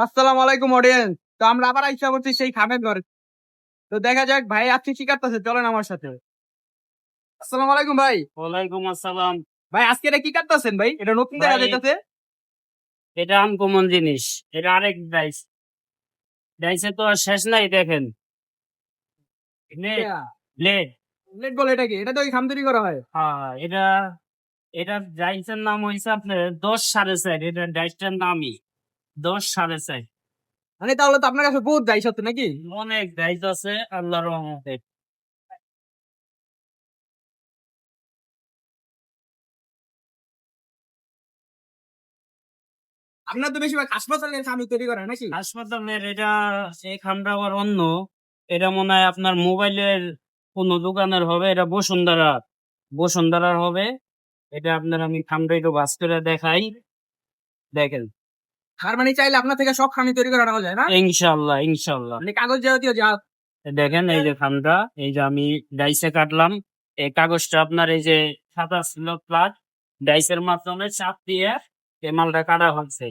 আসসালামু আলাইকুম অডিয়েন্স। তো আমরা আবার আইসা করছি সেই খামের ঘরে। তো দেখা যাক ভাই আজকে কি কাটতেছে, চলেন আমার সাথে। আসসালামু আলাইকুম ভাই। ওয়ালাইকুম আসসালাম। ভাই আজকে এটা কি কাটতেছেন ভাই? এটা নতুন দেখা ভাই যাইতেছে। এটা আনকমন জিনিস। এটা আরেক ডাইস। ডাইসে তো আর শেষ নাই, দেখেন। Blade blade. লেট বল, এটা কি? এটা তো খাম তৈরি করা হয়। হ্যাঁ, এটা ডাইসের নাম হয়েছে আপনার 10 4.5। এটা ডাইসটার নামই 10 4.5। মানে তাহলে তো আপনার কাছে বহুত যাই সত্য নাকি? অনেক ডাইস আছে আল্লাহর রহমতে। আপনার তো বেশিরভাগ হাসপাতালের খাম তৈরি করা হয় নাকি? হাসপাতালের এটা এই খামটা আবার অন্য। এটা মনে হয় আপনার মোবাইলের কোন দোকানের হবে। এটা বসুন্ধরার হবে। এটা আপনার আমি খামটা একটু বাস করে দেখাই, দেখেন। তার মানে চাইলে আপনার থেকে সব খামি তৈরি করা যায় না? ইনশাল্লাহ ইনশাল্লাহ। মানে কাগজ জাতীয় যা। দেখেন এই যে খামটা, এই যে আমি ডাইসে কাটলাম। এই কাগজটা আপনার এই যে সাদা ছিল প্লাস ডাইসের মাধ্যমে চাপ দিয়ে এই মালটা কাটা হচ্ছে।